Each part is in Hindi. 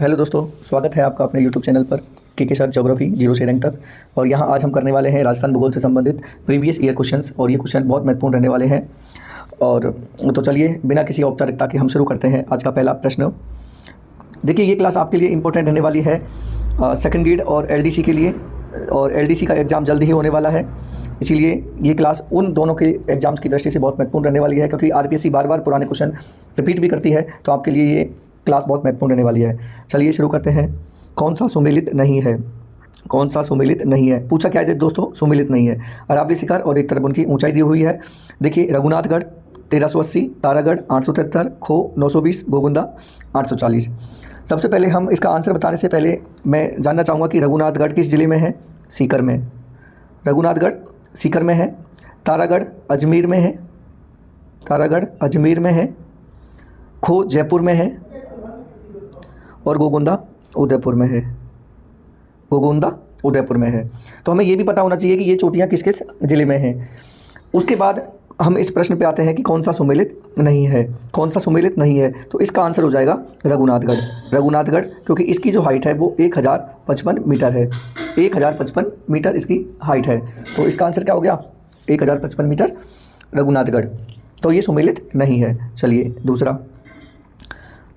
हेलो दोस्तों, स्वागत है आपका अपने यूट्यूब चैनल पर के सर ज्योग्राफी 0 से रैंक तक। और यहाँ आज हम करने वाले हैं राजस्थान भूगोल से संबंधित प्रीवियस ईयर क्वेश्चंस, और ये क्वेश्चन बहुत महत्वपूर्ण रहने वाले हैं। और तो चलिए बिना किसी औपचारिकता के हम शुरू करते हैं आज का पहला प्रश्न। देखिए, ये क्लास आपके लिए इंपॉर्टेंट रहने वाली है सेकंड ग्रेड और एलडीसी के लिए, और एलडीसी का एग्ज़ाम जल्द ही होने वाला है। इसीलिए ये क्लास उन दोनों के एग्जाम्स की दृष्टि से बहुत महत्वपूर्ण रहने वाली है, क्योंकि आरपीएससी बार बार पुराने क्वेश्चन रिपीट भी करती है, तो आपके लिए ये क्लास बहुत महत्वपूर्ण रहने वाली है। चलिए शुरू करते हैं। कौन सा सुमेलित नहीं है? कौन सा सुमेलित नहीं है? पूछा क्या है दोस्तों? सुमेलित नहीं है। अरावली शिखर और एक तरफ उनकी ऊंचाई दी हुई है। देखिए, रघुनाथगढ़ 1380, तारागढ़ 873, खो 920, गोगुंदा 840। सबसे पहले हम इसका आंसर बताने से पहले मैं जानना चाहूँगा कि रघुनाथगढ़ किस ज़िले में है? सीकर में। रघुनाथगढ़ सीकर में है। तारागढ़ अजमेर में है। तारागढ़ अजमेर में है। खो जयपुर में है। और गोगुंदा उदयपुर में है। गोगुंदा उदयपुर में है। तो हमें ये भी पता होना चाहिए कि ये चोटियाँ किस किस ज़िले में हैं। उसके बाद हम इस प्रश्न पे आते हैं कि कौन सा सुमेलित नहीं है। कौन सा सुमेलित नहीं है? तो इसका आंसर हो जाएगा रघुनाथगढ़। रघुनाथगढ़, क्योंकि इसकी जो हाइट है वो 1055 मीटर है। 1055 मीटर इसकी हाइट है। तो इसका आंसर क्या हो गया? 1055 मीटर, रघुनाथगढ़। तो ये सुमेलित नहीं है। चलिए दूसरा,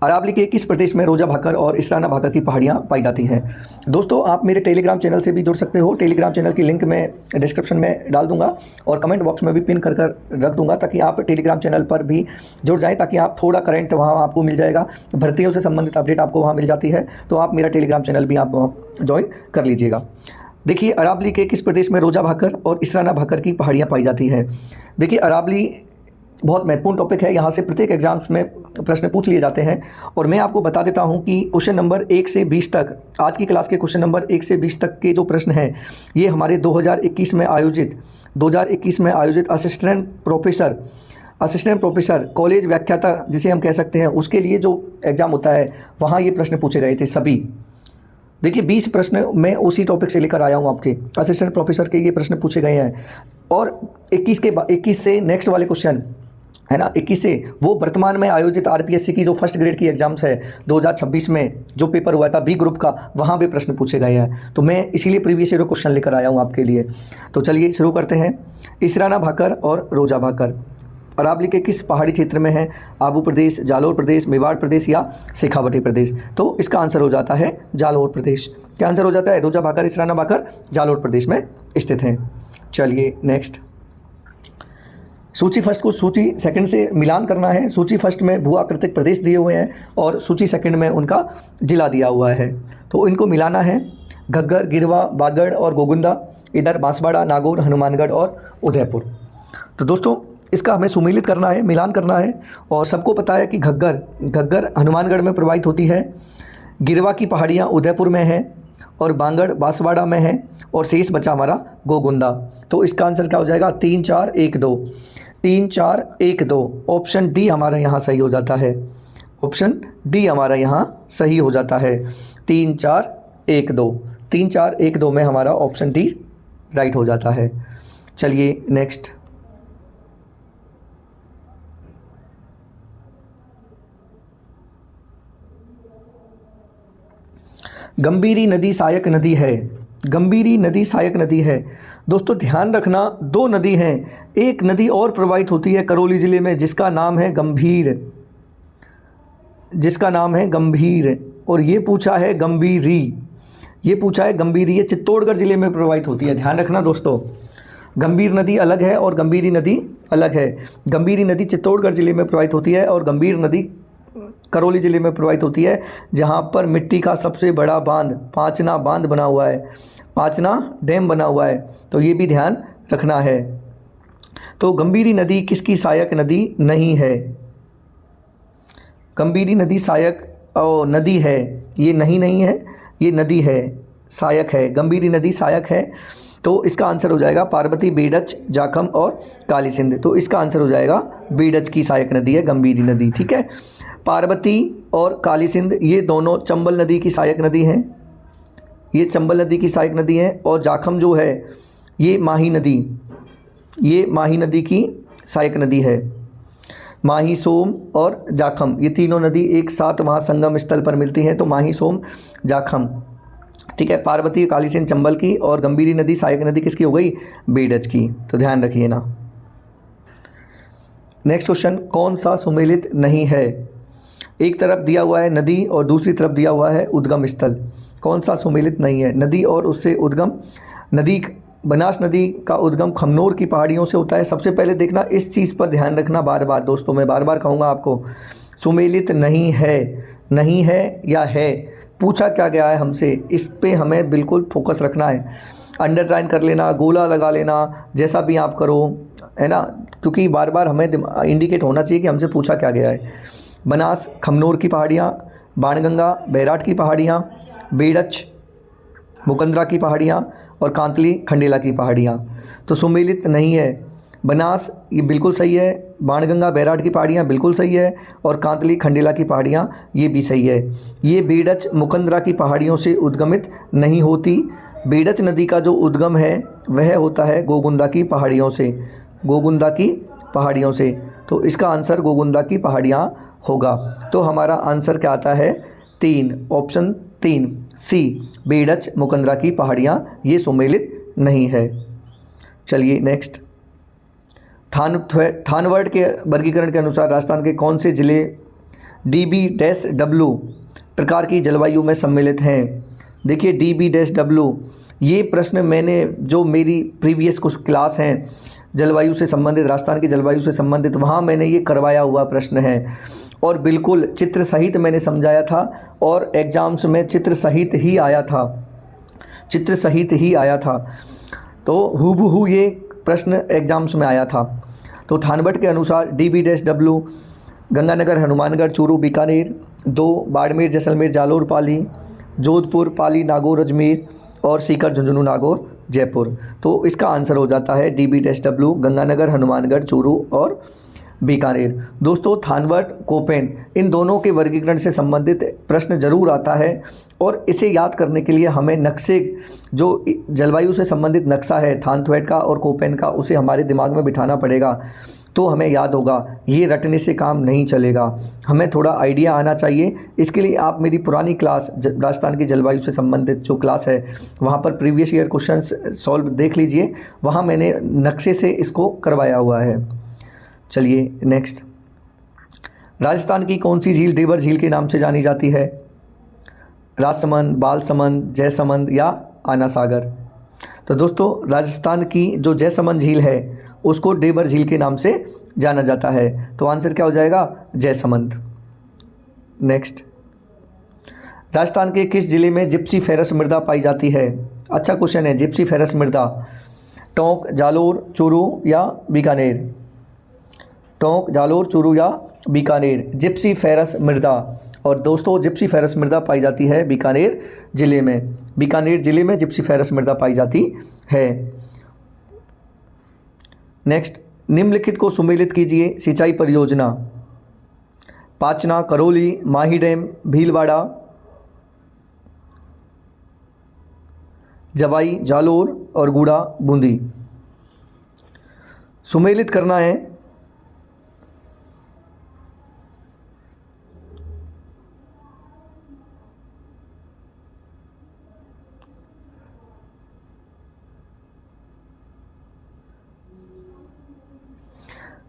अरावली के किस प्रदेश में रोजा भाकर और इसराना भाकर की पहाड़ियाँ पाई जाती हैं? दोस्तों, आप मेरे टेलीग्राम चैनल से भी जुड़ सकते हो। टेलीग्राम चैनल की लिंक मैं डिस्क्रिप्शन में डाल दूंगा और कमेंट बॉक्स में भी पिन कर रख दूंगा, ताकि आप टेलीग्राम चैनल पर भी जुड़ जाएं, ताकि आप थोड़ा करंट वहाँ आपको मिल जाएगा। भर्तियों से संबंधित अपडेट आपको वहाँ मिल जाती है, तो आप मेरा टेलीग्राम चैनल भी आप ज्वाइन कर लीजिएगा। देखिए, अरावली के किस प्रदेश में रोजा भाकर और इसराना भाकर की पहाड़ियाँ पाई जाती हैं? देखिए, अरावली बहुत महत्वपूर्ण टॉपिक है। यहाँ से प्रत्येक एग्जाम्स में प्रश्न पूछ लिए जाते हैं, और मैं आपको बता देता हूँ कि क्वेश्चन नंबर 1 से 20 तक, आज की क्लास के क्वेश्चन नंबर 1 से 20 तक के जो प्रश्न हैं, ये हमारे 2021 में आयोजित असिस्टेंट प्रोफेसर कॉलेज व्याख्याता जिसे हम कह सकते हैं, उसके लिए जो एग्ज़ाम होता है वहाँ ये प्रश्न पूछे गए थे सभी। देखिए, 20 प्रश्न मैं उसी टॉपिक से लेकर आया हूँ। आपके असिस्टेंट प्रोफेसर के ये प्रश्न पूछे गए हैं, और 21 से नेक्स्ट वाले क्वेश्चन है ना, 21 से वो वर्तमान में आयोजित आरपीएससी की जो फर्स्ट ग्रेड की एग्जाम्स है 2026 में जो पेपर हुआ था बी ग्रुप का, वहाँ भी प्रश्न पूछे गए हैं। तो मैं इसीलिए प्रीवियस ईयर क्वेश्चन लेकर आया हूँ आपके लिए। तो चलिए शुरू करते हैं। इसराना भाकर और रोजा भाकर अरावली के किस पहाड़ी क्षेत्र में है? आबू प्रदेश, जालौर प्रदेश, मेवाड़ प्रदेश या शेखावटी प्रदेश? तो इसका आंसर हो जाता है जालौर प्रदेश। क्या आंसर हो जाता है? रोजा भाकर, इसराना भाकर जालौर प्रदेश में स्थित हैं। चलिए नेक्स्ट, सूची फर्स्ट को सूची सेकंड से मिलान करना है। सूची फर्स्ट में भू आकृतिक प्रदेश दिए हुए हैं और सूची सेकंड में उनका जिला दिया हुआ है, तो इनको मिलाना है। घग्गर, गिरवा, बागड़ और गोगुंदा, इधर बांसवाड़ा, नागौर, हनुमानगढ़ और उदयपुर। तो दोस्तों, इसका हमें सुमेलित करना है, मिलान करना है। और सबको पता है कि घग्गर हनुमानगढ़ में प्रवाहित होती है, गिरवा की पहाड़ियाँ उदयपुर में हैं, और बांगड़ बांसवाड़ा में है, और शेष बचा हमारा गोगुंदा। तो इसका आंसर क्या हो जाएगा? 3 4 1 2। 3 4 1 2। ऑप्शन डी हमारा यहाँ सही हो जाता है। ऑप्शन डी हमारा यहाँ सही हो जाता है। 3 4 1 2। 3 4 1 2 में हमारा ऑप्शन डी राइट हो जाता है। चलिए नेक्स्ट, गंभीरी नदी सहायक नदी है। गंभीरी नदी सहायक नदी है। दोस्तों ध्यान रखना, 2 नदी हैं। एक नदी और प्रवाहित होती है करौली ज़िले में, जिसका नाम है गंभीर, और ये पूछा है गंभीरी। ये चित्तौड़गढ़ ज़िले में प्रवाहित होती है। ध्यान रखना दोस्तों, गंभीर नदी अलग है और गंभीरी नदी अलग है। गंभीरी नदी चित्तौड़गढ़ ज़िले में प्रवाहित होती है, और गंभीर नदी करौली ज़िले में प्रवाहित होती है, जहाँ पर मिट्टी का सबसे बड़ा बांध पांचना बांध बना हुआ है, पांचना डैम बना हुआ है। तो ये भी ध्यान रखना है। तो गंभीरी नदी किसकी सहायक नदी नहीं है? गंभीरी नदी सहायक नदी है, ये नहीं है, ये नदी है, सहायक है। गंभीरी नदी सहायक है। तो इसका आंसर हो जाएगा पार्वती, बेडच, जाखम और काली सिंध। तो इसका आंसर हो जाएगा बेडच की सहायक नदी है गंभीरी नदी। ठीक है, पार्वती और काली सिंध ये दोनों चंबल नदी की सहायक नदी हैं। ये चंबल नदी की सहायक नदी हैं, और जाखम जो है ये माही नदी की सहायक नदी है। माही सोम और जाखम, ये तीनों नदी एक साथ वहाँ संगम स्थल पर मिलती हैं, तो माही सोम जाखम। ठीक है, पार्वती काली सिंध चंबल की और गंभीरी नदी सहायक नदी किसकी हो गई, बेडज की, तो ध्यान रखिए ना। नेक्स्ट क्वेश्चन, कौन सा सुमेलित नहीं है। एक तरफ दिया हुआ है नदी और दूसरी तरफ दिया हुआ है उद्गम स्थल, कौन सा सुमेलित नहीं है। नदी और उससे उद्गम, नदी बनास नदी का उद्गम खमनोर की पहाड़ियों से होता है। सबसे पहले देखना, इस चीज़ पर ध्यान रखना बार बार दोस्तों, मैं बार बार कहूँगा आपको, सुमेलित नहीं है, नहीं है या है, पूछा क्या गया है हमसे, इस पे हमें बिल्कुल फोकस रखना है। अंडरलाइन कर लेना, गोला लगा लेना, जैसा भी आप करो, है ना, क्योंकि बार बार हमें इंडिकेट होना चाहिए कि हमसे पूछा क्या गया है। बनास खमनोर की पहाड़ियाँ, बाणगंगा बैराट की पहाड़ियाँ, बेडच मुकंदरा की पहाड़ियाँ और कांतली खंडेला की पहाड़ियाँ, तो सुमेलित नहीं है। बनास ये बिल्कुल सही है, बाणगंगा बैराट की पहाड़ियाँ बिल्कुल सही है, और कांतली खंडेला की पहाड़ियाँ ये भी सही है। ये बेडच मुकंदरा की पहाड़ियों से उद्गमित नहीं होती। बेडच नदी का जो उद्गम है वह होता है गोगुंदा की पहाड़ियों से, गोगुंदा की पहाड़ियों से, तो इसका आंसर गोगुंदा की पहाड़ियाँ होगा। तो हमारा आंसर क्या आता है, 3, ऑप्शन 3 सी, बेडच मुकंदरा की पहाड़ियाँ ये सुमेलित नहीं है। चलिए नेक्स्ट, थानवर्ड के वर्गीकरण के अनुसार राजस्थान के कौन से ज़िले DB-W प्रकार की जलवायु में सम्मिलित हैं। देखिए DB-W, ये प्रश्न मैंने जो मेरी प्रीवियस कुछ क्लास हैं जलवायु से संबंधित, राजस्थान की जलवायु से संबंधित, वहाँ मैंने ये करवाया हुआ प्रश्न है और बिल्कुल चित्र सहित मैंने समझाया था और एग्ज़ाम्स में चित्र सहित ही आया था, चित्र सहित ही आया था, तो हूबहू ये प्रश्न एग्ज़ाम्स में आया था। तो थानवर्ड के अनुसार DB-W गंगानगर हनुमानगढ़ चूरू बीकानेर, 2 बाड़मेर जैसलमेर जालोर पाली, जोधपुर पाली नागौर अजमेर और सीकर झुंझुनू नागौर जयपुर, तो इसका आंसर हो जाता है DB-W गंगानगर हनुमानगढ़ चूरू और बीकानेर। दोस्तों थानवर्ड कोपेन इन दोनों के वर्गीकरण से संबंधित प्रश्न जरूर आता है और इसे याद करने के लिए हमें नक्शे, जो जलवायु से संबंधित नक्शा है थानवर्ड का और कोपेन का, उसे हमारे दिमाग में बिठाना पड़ेगा, तो हमें याद होगा। ये रटने से काम नहीं चलेगा, हमें थोड़ा आइडिया आना चाहिए। इसके लिए आप मेरी पुरानी क्लास राजस्थान की जलवायु से संबंधित जो क्लास है वहाँ पर प्रीवियस ईयर क्वेश्चंस सॉल्व देख लीजिए, वहाँ मैंने नक्शे से इसको करवाया हुआ है। चलिए नेक्स्ट, राजस्थान की कौन सी झील देवर झील के नाम से जानी जाती है। राजसमंद, बालसमंद, जयसमंद या आना सागर। तो दोस्तों राजस्थान की जो जयसमंद झील है उसको देवर झील के नाम से जाना जाता है, तो आंसर क्या हो जाएगा, जयसमंद। नेक्स्ट, राजस्थान के किस जिले में जिप्सी फेरस मृदा पाई जाती है। अच्छा क्वेश्चन है, जिप्सी फेरस मृदा, टोंक, जालोर, चूरू या बीकानेर। टोंक, जालोर, चूरू या बीकानेर, जिप्सी फेरस मृदा। और दोस्तों जिप्सी फेरस मृदा पाई जाती है बीकानेर ज़िले में, बीकानेर ज़िले में जिप्सी फेरस मृदा पाई जाती है। नेक्स्ट, निम्नलिखित को सुमेलित कीजिए। सिंचाई परियोजना, पाचना, करौली, माही डैम, भीलवाड़ा, जवाई, जालोर और गुड़ा बूंदी। सुमेलित करना है।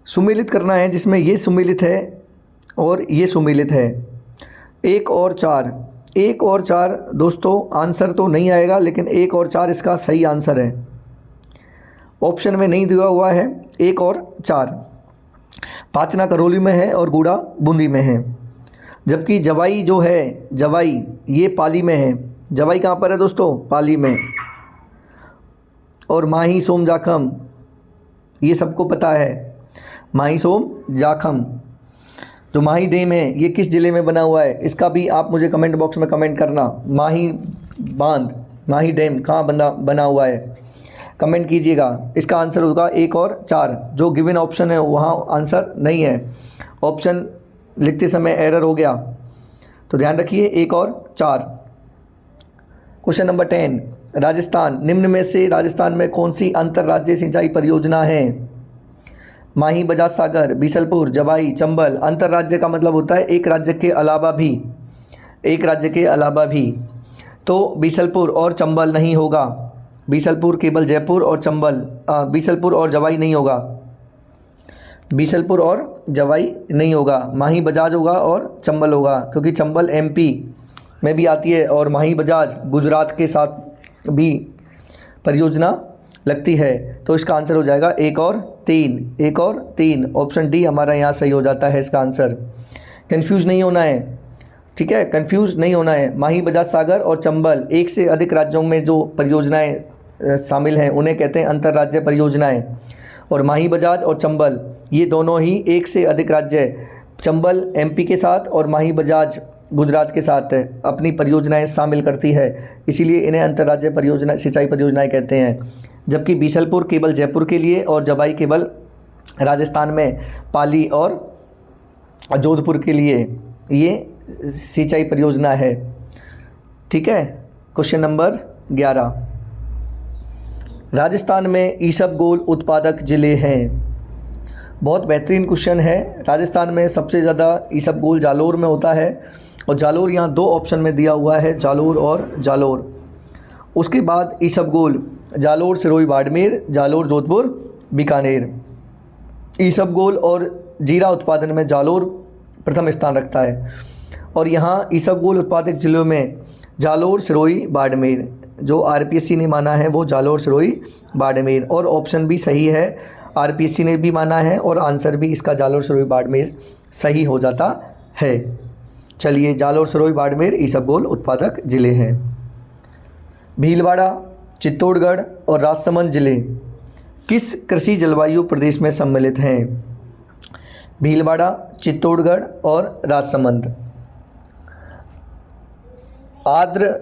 सुमेलित करना है जिसमें ये सुमेलित है और ये सुमेलित है। 1 और 4, 1 और 4 दोस्तों आंसर तो नहीं आएगा, लेकिन 1 और 4 इसका सही आंसर है। ऑप्शन में नहीं दिया हुआ है 1 और 4। पाचना करौली में है और गुड़ा बूंदी में है, जबकि जवाई जो है, जवाई ये पाली में है। जवाई कहाँ पर है दोस्तों, पाली में। और माही सोम जाखम ये सबको पता है, माही सोम जाखम जो माही डैम है ये किस ज़िले में बना हुआ है, इसका भी आप मुझे कमेंट बॉक्स में कमेंट करना। माही बांध, माही डैम कहाँ बना हुआ है, कमेंट कीजिएगा। इसका आंसर होगा 1 और 4, जो गिवन ऑप्शन है वहाँ आंसर नहीं है। ऑप्शन लिखते समय एरर हो गया, तो ध्यान रखिए 1 और 4। क्वेश्चन नंबर 10, राजस्थान, निम्न में से राजस्थान में कौन सी अंतर्राज्यीय सिंचाई परियोजना है। माही, बजाज सागर, बीसलपुर, जवाई, चंबल। अंतर्राज्य का मतलब होता है एक राज्य के अलावा भी, एक राज्य के अलावा भी। तो बीसलपुर और चंबल नहीं होगा, बीसलपुर केवल जयपुर और चंबल, बीसलपुर और जवाई नहीं होगा, बीसलपुर और जवाई नहीं होगा। माही बजाज होगा और चंबल होगा, क्योंकि चंबल एमपी में भी आती है और माही बजाज गुजरात के साथ भी परियोजना लगती है। तो इसका आंसर हो जाएगा 1 और 3, 1 और 3। ऑप्शन डी हमारा यहाँ सही हो जाता है इसका आंसर। कंफ्यूज नहीं होना है, ठीक है, कंफ्यूज नहीं होना है। माही, बजाज सागर और चंबल एक से अधिक राज्यों में जो परियोजनाएं शामिल हैं उन्हें कहते हैं अंतर्राज्य परियोजनाएं। और माही बजाज और चंबल ये दोनों ही एक से अधिक राज्य, चंबल एमपी के साथ और माही बजाज गुजरात के साथ अपनी परियोजनाएं शामिल करती है, इसीलिए इन्हें अंतर्राज्य परियोजना सिंचाई परियोजनाएं कहते हैं। जबकि बीसलपुर केवल जयपुर के लिए और जवाई केवल राजस्थान में पाली और जोधपुर के लिए ये सिंचाई परियोजना है, ठीक है। क्वेश्चन नंबर 11, राजस्थान में ईसबगोल उत्पादक जिले हैं। बहुत बेहतरीन क्वेश्चन है। राजस्थान में सबसे ज़्यादा ईसबगोल जालोर में होता है और जालोर यहाँ 2 ऑप्शन में दिया हुआ है, जालोर और जालोर। उसके बाद ईसबगोल जालोर, सिरोही, बाड़मेर, जालोर, जोधपुर, बीकानेर। ईसबगोल और जीरा उत्पादन में जालोर प्रथम स्थान रखता है और यहाँ ईसबगोल उत्पादक जिलों में जालोर, सिरोही, बाड़मेर, जो आरपीएससी ने माना है वो जालोर, सिरोही, बाड़मेर। और ऑप्शन भी सही है, आरपीएससी ने भी माना है और आंसर भी इसका जालोर, सिरोही, बाड़मेर सही हो जाता है। चलिए, जालोर, सिरोही, बाड़मेर ईसबगोल उत्पादक जिले हैं। भीलवाड़ा, चित्तौड़गढ़ और राजसमंद जिले किस कृषि जलवायु प्रदेश में सम्मिलित हैं? भीलवाड़ा, चित्तौड़गढ़ और राजसमंद। आर्द्र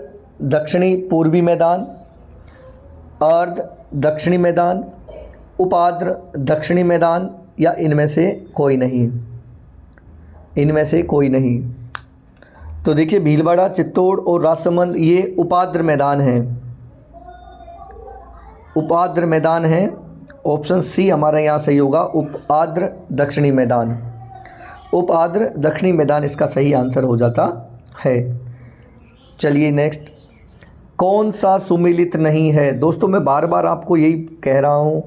दक्षिणी पूर्वी मैदान, अर्ध दक्षिणी मैदान, उपाद्र दक्षिणी मैदान, या इनमें से कोई नहीं? इनमें से कोई नहीं। तो देखिए, भीलवाड़ा, चित्तौड़ और राजसमंद ये उपाद्र मैदान हैं, उपाद्र मैदान है। ऑप्शन सी हमारा यहाँ सही होगा, उपाद्र दक्षिणी मैदान। उपाद्र दक्षिणी मैदान इसका सही आंसर हो जाता है। चलिए नेक्स्ट, कौन सा सुमेलित नहीं है? दोस्तों मैं बार बार आपको यही कह रहा हूँ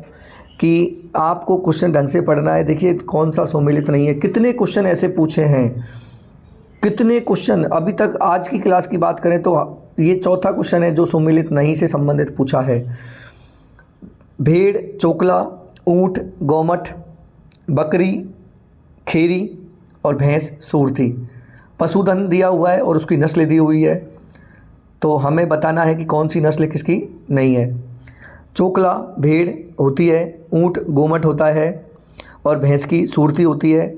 कि आपको क्वेश्चन ढंग से पढ़ना है। देखिए, कौन सा सुमेलित नहीं है, कितने क्वेश्चन ऐसे पूछे हैं, कितने क्वेश्चन अभी तक। आज की क्लास की बात करें तो ये चौथा क्वेश्चन है जो सुमेलित नहीं से संबंधित पूछा है। भेड़, चोकला, ऊंट, गौमठ, बकरी, खेरी और भैंस, सूरती। पशुधन दिया हुआ है और उसकी नस्ल दी हुई है, तो हमें बताना है कि कौन सी नस्ल किसकी नहीं है। चोकला भेड़ होती है, ऊंट गोमट होता है और भैंस की सूरती होती है।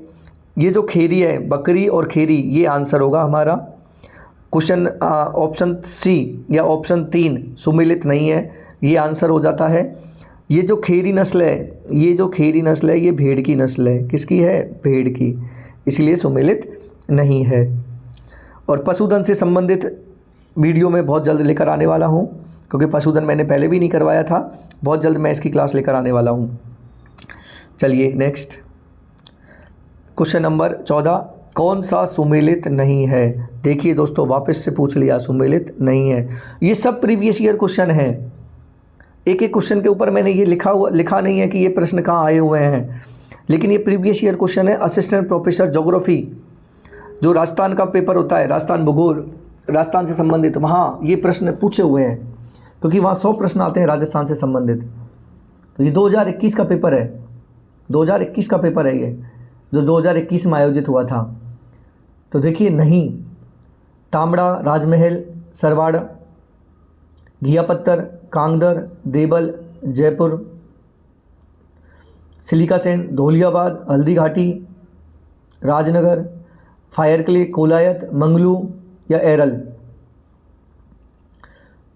ये जो खेरी है, बकरी और खेरी, ये आंसर होगा हमारा। क्वेश्चन ऑप्शन सी या ऑप्शन 3 सुमेलित नहीं है, ये आंसर हो जाता है। ये जो खेरी नस्ल है, ये जो खेरी नस्ल है, ये भेड़ की नस्ल है। किसकी है? भेड़ की, इसलिए सुमेलित नहीं है। और पशुधन से संबंधित वीडियो में बहुत जल्द लेकर आने वाला हूँ, क्योंकि पशुधन मैंने पहले भी नहीं करवाया था, बहुत जल्द मैं इसकी क्लास लेकर आने वाला हूँ। चलिए नेक्स्ट, क्वेश्चन नंबर 14, कौन सा सुमेलित नहीं है? देखिए दोस्तों, वापस से पूछ लिया, सुमेलित नहीं है। ये सब प्रीवियस ईयर क्वेश्चन है। एक एक क्वेश्चन के ऊपर मैंने ये लिखा नहीं है कि ये प्रश्न कहाँ आए हुए हैं, लेकिन ये प्रीवियस ईयर क्वेश्चन है। असिस्टेंट प्रोफेसर ज्योग्राफी, जो राजस्थान का पेपर होता है, राजस्थान भूगोल, राजस्थान से संबंधित, वहाँ ये प्रश्न पूछे हुए हैं, क्योंकि वहाँ 100 प्रश्न आते हैं राजस्थान से संबंधित। तो ये 2021 का पेपर है, 2021 का पेपर है ये, जो 2021 में आयोजित हुआ था। तो देखिए, नहीं, तांबड़ा, राजमहल, सरवाड़, घिया पत्थर, कांगदर, देवल, Jaipur, silica sand, धौलियाबाद, Haldi Ghati, Rajnagar, fire clay, Kolayat, Manglu या एरल।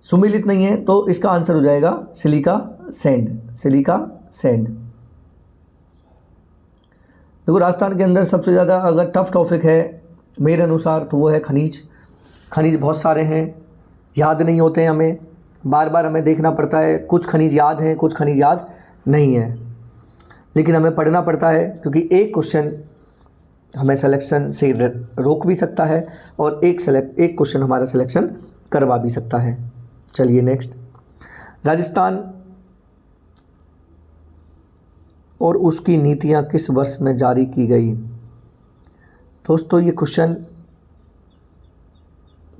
सुमेलित नहीं है, तो इसका आंसर हो जाएगा सिलिका सैंड, सिलिका सैंड। देखो, राजस्थान के अंदर सबसे ज़्यादा अगर टफ टॉपिक है मेरे अनुसार तो वो है खनिज। खनिज बहुत सारे हैं, याद नहीं होते हैं हमें, बार बार हमें देखना पड़ता है। कुछ खनिज याद हैं, कुछ खनिज याद नहीं है। लेकिन हमें पढ़ना पड़ता है क्योंकि एक क्वेश्चन हमें सिलेक्शन से रोक भी सकता है और एक क्वेश्चन हमारा सिलेक्शन करवा भी सकता है। चलिए नेक्स्ट, राजस्थान और उसकी नीतियां किस वर्ष में जारी की गई। दोस्तों ये क्वेश्चन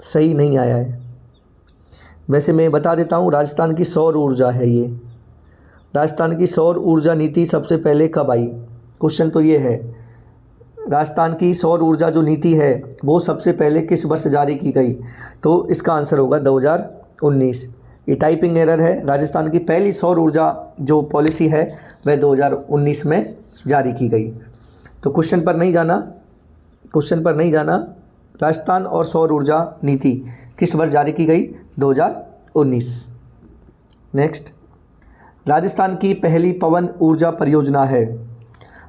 सही नहीं आया है। वैसे मैं बता देता हूँ, राजस्थान की सौर ऊर्जा है ये। राजस्थान की सौर ऊर्जा नीति सबसे पहले कब आई? क्वेश्चन तो ये है, राजस्थान की सौर ऊर्जा जो नीति है वो सबसे पहले किस वर्ष जारी की गई? तो इसका आंसर होगा 2019। ये टाइपिंग एरर है। राजस्थान की पहली सौर ऊर्जा जो पॉलिसी है वह 2019 में जारी की गई। तो क्वेश्चन पर नहीं जाना, राजस्थान और सौर ऊर्जा नीति किस वर्ष जारी की गई? 2019। नेक्स्ट, राजस्थान की पहली पवन ऊर्जा परियोजना है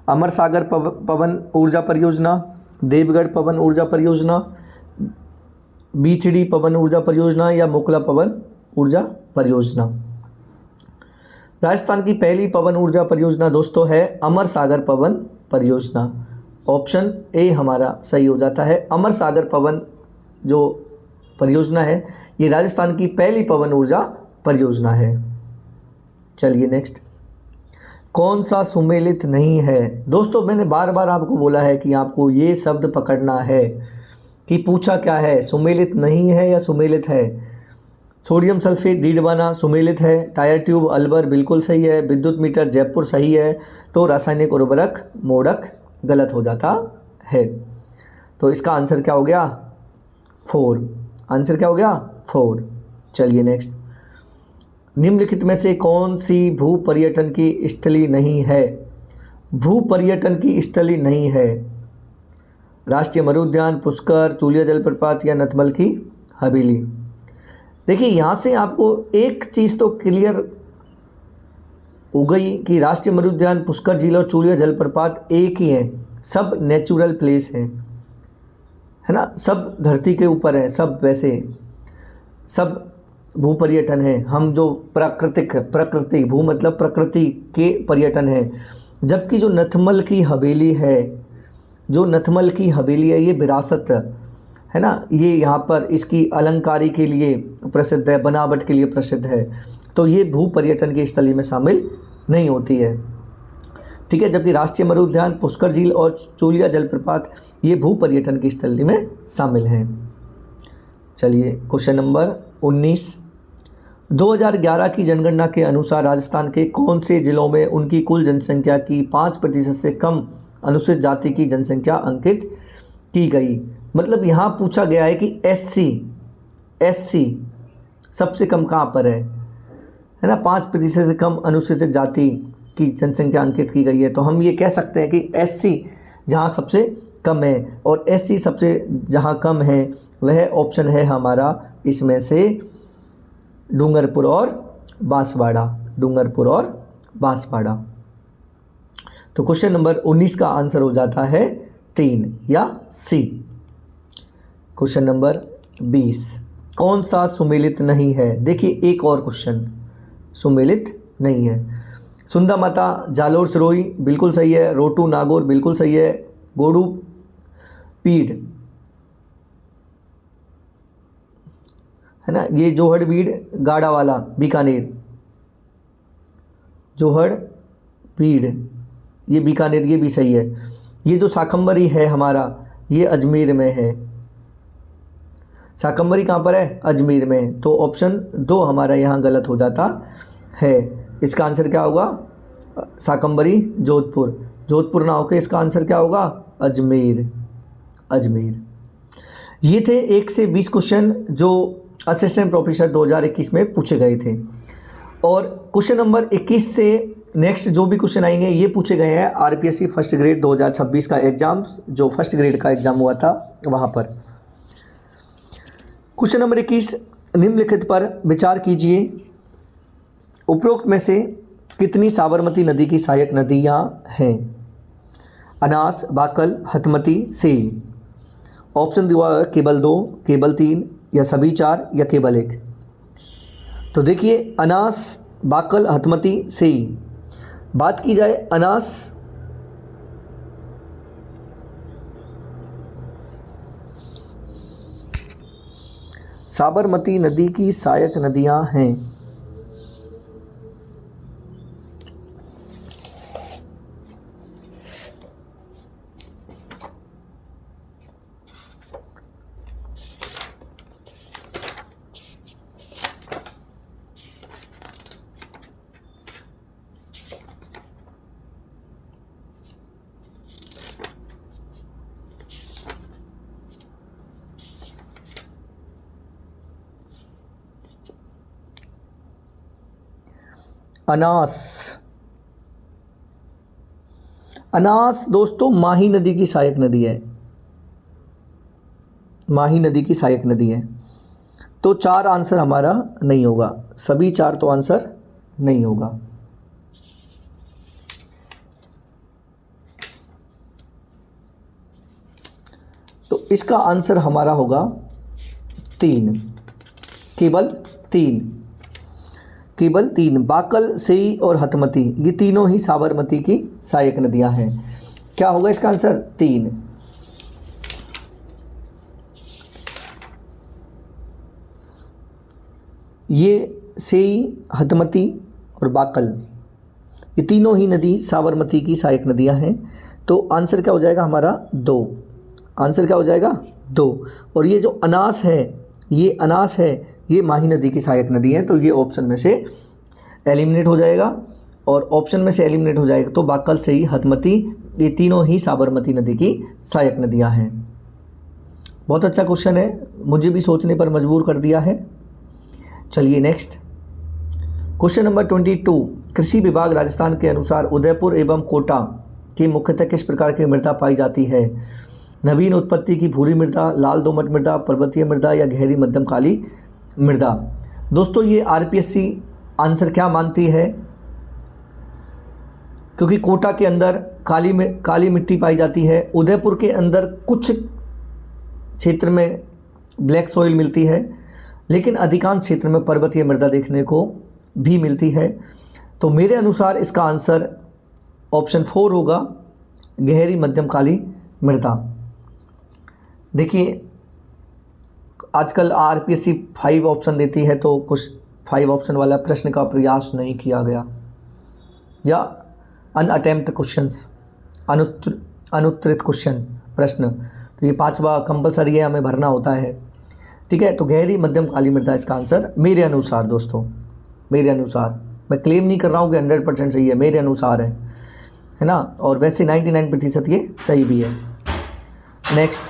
अमर सागर पवन ऊर्जा परियोजना, देवगढ़ पवन ऊर्जा परियोजना, बीचड़ी पवन ऊर्जा परियोजना या मोकला पवन ऊर्जा परियोजना। राजस्थान की पहली पवन ऊर्जा परियोजना दोस्तों है अमर सागर पवन परियोजना। ऑप्शन ए हमारा सही हो जाता है। अमर सागर पवन जो परियोजना है ये राजस्थान की पहली पवन ऊर्जा परियोजना है। चलिए नेक्स्ट, कौन सा सुमेलित नहीं है? दोस्तों मैंने बार बार आपको बोला है कि आपको ये शब्द पकड़ना है कि पूछा क्या है, सुमेलित नहीं है या सुमेलित है। सोडियम सल्फेट डीडवाना सुमेलित है, टायर ट्यूब अलवर बिल्कुल सही है, विद्युत मीटर जयपुर सही है, तो रासायनिक उर्वरक मोड़क गलत हो जाता है। तो इसका आंसर क्या हो गया? 4। आंसर क्या हो गया? 4। चलिए नेक्स्ट, निम्नलिखित में से कौन सी भू पर्यटन की स्थली नहीं है? भू पर्यटन की स्थली नहीं है। राष्ट्रीय मरुद्यान, पुष्कर, चूलिया जलप्रपात या नथमल की हवेली। देखिए यहाँ से आपको एक चीज़ तो क्लियर हो गई कि राष्ट्रीय मरुद्यान, पुष्कर झील और चूलिया जलप्रपात एक ही हैं। सब नेचुरल प्लेस हैं, है ना, सब धरती के ऊपर हैं, सब वैसे सब भू पर्यटन है। हम जो प्रकृति भू मतलब प्रकृति के पर्यटन है। जबकि जो नथमल की हवेली है, ये विरासत है ना, ये यहाँ पर इसकी अलंकारी के लिए प्रसिद्ध है, बनावट के लिए प्रसिद्ध है, तो ये भू पर्यटन की स्थली में शामिल नहीं होती है। ठीक है, जबकि राष्ट्रीय मरुद्यान, पुष्कर झील और चूलिया जलप्रपात ये भू पर्यटन की स्थली में शामिल हैं। चलिए क्वेश्चन नंबर 19, 2011 की जनगणना के अनुसार राजस्थान के कौन से जिलों में उनकी कुल जनसंख्या की 5% से कम अनुसूचित जाति की जनसंख्या अंकित की गई? मतलब यहाँ पूछा गया है कि एससी सबसे कम कहाँ पर है ना, 5% से कम अनुसूचित जाति की जनसंख्या अंकित की गई है। तो हम ये कह सकते हैं कि एससी जहाँ सबसे कम है, और एससी सबसे जहाँ कम है वह ऑप्शन है हमारा इसमें से डूंगरपुर और बांसवाड़ा। तो क्वेश्चन नंबर 19 का आंसर हो जाता है 3 या सी। क्वेश्चन नंबर 20, कौन सा सुमेलित नहीं है? देखिए एक और क्वेश्चन सुमेलित नहीं है। सुंदा माता जालोर सिरोही बिल्कुल सही है, रोटू नागौर बिल्कुल सही है, गोडू पीड़ है ना, ये जोहड़ बीड़ गाड़ा वाला बीकानेर, जोहड़ बीड़ ये बीकानेर, ये भी सही है। ये जो शाकंभरी है हमारा ये अजमेर में है। शाकंभरी कहाँ पर है? अजमेर में। तो ऑप्शन 2 हमारा यहाँ गलत हो जाता है। इसका आंसर क्या होगा? शाकंभरी जोधपुर ना होकर इसका आंसर क्या होगा? अजमेर। ये थे 1 से 20 क्वेश्चन जो असिस्टेंट प्रोफेसर 2021 में पूछे गए थे। और क्वेश्चन नंबर 21 से नेक्स्ट जो भी क्वेश्चन आएंगे ये पूछे गए हैं आरपीएससी फर्स्ट ग्रेड 2026 का एग्जाम, जो फर्स्ट ग्रेड का एग्जाम हुआ था वहाँ पर। क्वेश्चन नंबर 21, निम्नलिखित पर विचार कीजिए, उपरोक्त में से कितनी साबरमती नदी की सहायक नदियाँ हैं? अनास, बाकल, हथमती, सेल। ऑप्शन दिया है केवल 2, केवल 3 या सभी 4 या केवल 1। तो देखिए अनास, बाकल, हथमती, सेई बात की जाए अनास, साबरमती नदी की सहायक नदियां हैं। अनास, अनास दोस्तों माही नदी की सहायक नदी है, माही नदी की सहायक नदी है। तो 4 आंसर हमारा नहीं होगा, सभी 4 तो आंसर नहीं होगा। तो इसका आंसर हमारा होगा 3, केवल 3, केवल 3। बाकल, सेई और हथमती ये तीनों ही साबरमती की सहायक नदियां हैं। क्या होगा इसका आंसर? 3। ये सेई, हथमती और बाकल ये तीनों ही नदी साबरमती की सहायक नदियां हैं। तो आंसर क्या हो जाएगा हमारा? 2। आंसर क्या हो जाएगा? 2। और ये जो अनास है, ये अनास है, ये माही नदी की सहायक नदी है। तो ये ऑप्शन में से एलिमिनेट हो जाएगा, और ऑप्शन में से एलिमिनेट हो जाएगा तो बाकल, सेई, हथमती ये तीनों ही साबरमती नदी की सहायक नदियां हैं। बहुत अच्छा क्वेश्चन है, मुझे भी सोचने पर मजबूर कर दिया है। चलिए नेक्स्ट क्वेश्चन नंबर 22। कृषि विभाग राजस्थान के अनुसार उदयपुर एवं कोटा की मुख्यतः किस प्रकार की मृदा पाई जाती है? नवीन उत्पत्ति की भूरी मृदा, लाल दोमट मृदा, पर्वतीय मृदा या गहरी मध्यम काली मृदा? दोस्तों ये आरपीएससी आंसर क्या मानती है? क्योंकि कोटा के अंदर काली मिट्टी पाई जाती है, उदयपुर के अंदर कुछ क्षेत्र में ब्लैक सॉइल मिलती है, लेकिन अधिकांश क्षेत्र में पर्वतीय मृदा देखने को भी मिलती है। तो मेरे अनुसार इसका आंसर ऑप्शन 4 होगा, गहरी मध्यम काली मृदा। देखिए आजकल आरपीएससी 5 ऑप्शन देती है, तो कुछ 5 ऑप्शन वाला प्रश्न का प्रयास नहीं किया गया, या अनअटेम्प्ट क्वेश्चंस, अनुत्तरित क्वेश्चन प्रश्न, तो ये 5वां कंपलसरी है, हमें भरना होता है। ठीक है, तो गहरी मध्यम काली मृदा इसका आंसर मेरे अनुसार। दोस्तों मेरे अनुसार, मैं क्लेम नहीं कर रहा हूँ कि 100% सही है, मेरे अनुसार है ना, और वैसे 99% ये सही भी है। नेक्स्ट,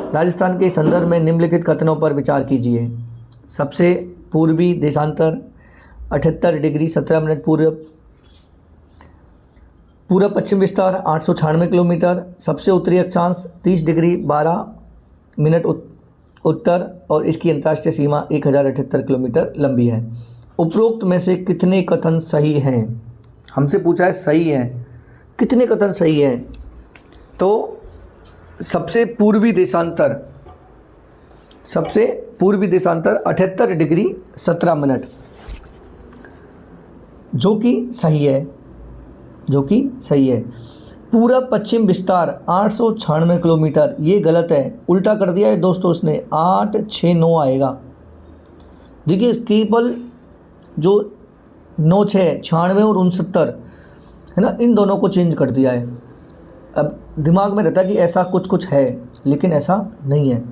राजस्थान के संदर्भ में निम्नलिखित कथनों पर विचार कीजिए। सबसे पूर्वी देशांतर 78 डिग्री 17 मिनट पूर्व, पूरा पश्चिम विस्तार 896 किलोमीटर, सबसे उत्तरी अक्षांश 30 डिग्री 12 मिनट उत्तर, और इसकी अंतर्राष्ट्रीय सीमा 1078 किलोमीटर लंबी है। उपरोक्त में से कितने कथन सही हैं? हमसे पूछा है सही है, कितने कथन सही हैं? तो सबसे पूर्वी देशांतर 78 डिग्री 17 मिनट, जो कि सही है, जो कि सही है। पूरा पश्चिम विस्तार 896 किलोमीटर, ये गलत है, उल्टा कर दिया है दोस्तों उसने, 869 आएगा। देखिए केवल जो 96, 96 और 69 है ना, इन दोनों को चेंज कर दिया है। अब दिमाग में रहता है कि ऐसा कुछ है, लेकिन ऐसा नहीं है,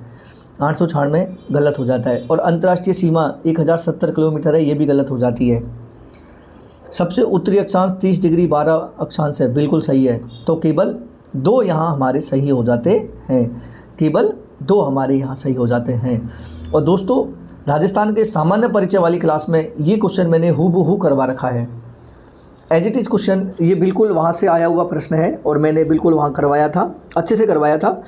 896 गलत हो जाता है। और अंतर्राष्ट्रीय सीमा 1070 किलोमीटर है, ये भी गलत हो जाती है। सबसे उत्तरी अक्षांश 30 डिग्री 12 अक्षांश है, बिल्कुल सही है। तो केवल 2 यहाँ हमारे सही हो जाते हैं, केवल 2 हमारे यहाँ सही हो जाते हैं। और दोस्तों राजस्थान के सामान्य परिचय वाली क्लास में ये क्वेश्चन मैंने हूबहू करवा रखा है, एज इट इज़ क्वेश्चन, ये बिल्कुल वहाँ से आया हुआ प्रश्न है, और मैंने बिल्कुल वहाँ करवाया था, अच्छे से करवाया था,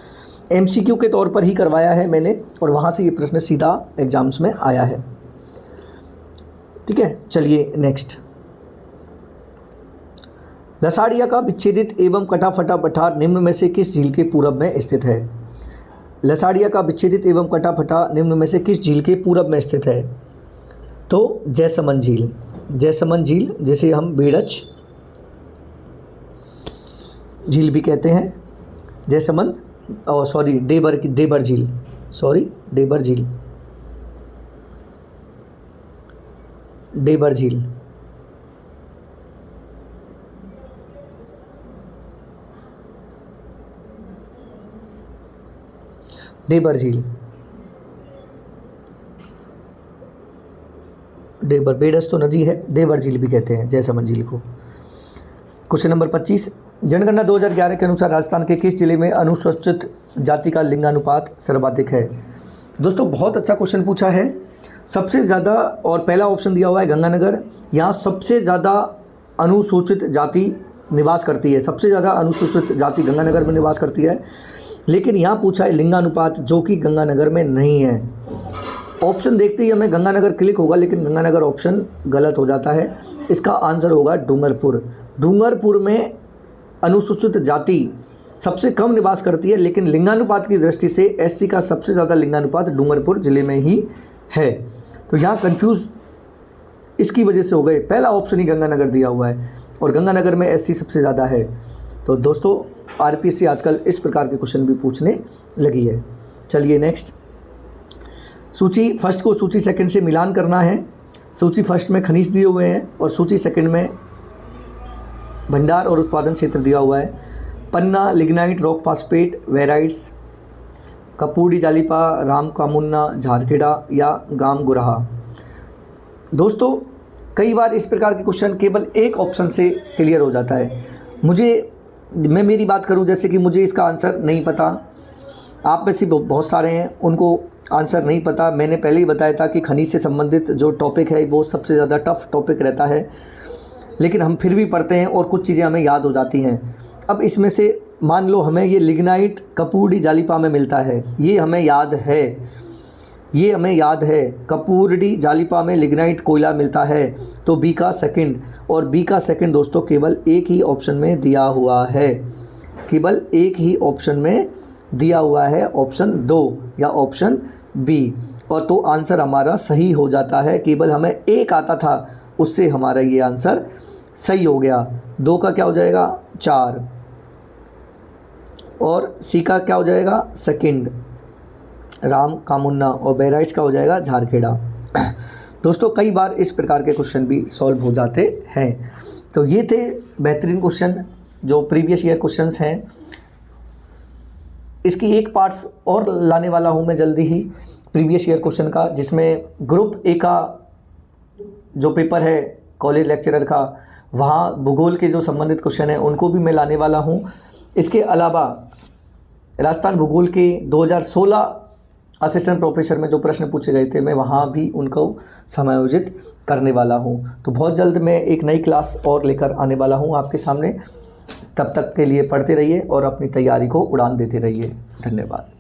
एमसीक्यू के तौर पर ही करवाया है मैंने, और वहाँ से ये प्रश्न सीधा एग्जाम्स में आया है। ठीक है, चलिए नेक्स्ट। लसाड़िया का विच्छेदित एवं कटा फटा पठार निम्न में से किस झील के पूरब में स्थित है? लसाड़िया का विच्छेदित एवं कटा फटा निम्न में से किस झील के पूरब में स्थित है? तो जयसमंद झील। जैसमंद झील, जिसे हम बेड़च झील भी कहते हैं, जैसमंद, सॉरी देबर झील, सॉरी देबर झील, देबर झील। देबर झील, देबर, बेड़स तो नदी है, देबर झील भी कहते हैं जैसमंद झील को। क्वेश्चन नंबर 25, जनगणना 2011 के अनुसार राजस्थान के किस जिले में अनुसूचित जाति का लिंगानुपात सर्वाधिक है? दोस्तों बहुत अच्छा क्वेश्चन पूछा है। सबसे ज़्यादा, और पहला ऑप्शन दिया हुआ है गंगानगर, यहाँ सबसे ज़्यादा अनुसूचित जाति निवास करती है, सबसे ज़्यादा अनुसूचित जाति गंगानगर में निवास करती है। लेकिन यहाँ पूछा है लिंगानुपात, जो कि गंगानगर में नहीं है। ऑप्शन देखते ही हमें गंगानगर क्लिक होगा, लेकिन गंगानगर ऑप्शन गलत हो जाता है। इसका आंसर होगा डूंगरपुर। डूंगरपुर में अनुसूचित जाति सबसे कम निवास करती है, लेकिन लिंगानुपात की दृष्टि से एससी का सबसे ज़्यादा लिंगानुपात डूंगरपुर ज़िले में ही है। तो यहाँ कंफ्यूज इसकी वजह से हो गए, पहला ऑप्शन ही गंगानगर दिया हुआ है और गंगानगर में एससी सबसे ज़्यादा है। तो दोस्तों आरपीएससी आजकल इस प्रकार के क्वेश्चन भी पूछने लगी है। चलिए नेक्स्ट, सूची फर्स्ट को सूची सेकंड से मिलान करना है। सूची फर्स्ट में खनिज दिए हुए हैं और सूची सेकंड में भंडार और उत्पादन क्षेत्र दिया हुआ है। Panna, lignite, rock phosphate, barites, Kapudi, Jalipa, Ram Kamunna, Jharkheda या गाम गुराहा। दोस्तों कई बार इस प्रकार के क्वेश्चन केवल एक ऑप्शन से क्लियर हो जाता है। मैं मेरी बात करूं, जैसे कि मुझे इसका आंसर नहीं पता, आप में से बहुत सारे हैं उनको आंसर नहीं पता। मैंने पहले ही बताया था कि खनिज से संबंधित जो टॉपिक है वो सबसे ज़्यादा टफ टॉपिक रहता है, लेकिन हम फिर भी पढ़ते हैं और कुछ चीज़ें हमें याद हो जाती हैं। अब इसमें से मान लो हमें ये लिग्नाइट कपूरडी जालिपा में मिलता है, ये हमें याद है, कपूरडी जालिपा में लिग्नाइट कोयला मिलता है। तो बी का सेकंड, और बी का सेकंड दोस्तों केवल एक ही ऑप्शन में दिया हुआ है, केवल एक ही ऑप्शन में दिया हुआ है, ऑप्शन 2 या ऑप्शन बी। और तो आंसर हमारा सही हो जाता है। केवल हमें एक आता था, उससे हमारा ये आंसर सही हो गया। 2 का क्या हो जाएगा 4, और सी का क्या हो जाएगा सेकंड, राम कामुन्ना, और बेराइट्स का हो जाएगा झारखेड़ा। दोस्तों कई बार इस प्रकार के क्वेश्चन भी सॉल्व हो जाते हैं। तो ये थे बेहतरीन क्वेश्चन जो प्रीवियस ईयर क्वेश्चंस हैं। इसकी एक पार्ट्स और लाने वाला हूँ मैं जल्दी ही प्रीवियस ईयर क्वेश्चन का, जिसमें ग्रुप ए का जो पेपर है कॉलेज लेक्चरर का, वहाँ भूगोल के जो संबंधित क्वेश्चन हैं उनको भी मैं लाने वाला हूँ। इसके अलावा राजस्थान भूगोल के 2016 असिस्टेंट प्रोफेसर में जो प्रश्न पूछे गए थे, मैं वहाँ भी उनको समायोजित करने वाला हूँ। तो बहुत जल्द मैं एक नई क्लास और लेकर आने वाला हूँ आपके सामने। तब तक के लिए पढ़ते रहिए और अपनी तैयारी को उड़ान देते रहिए। धन्यवाद।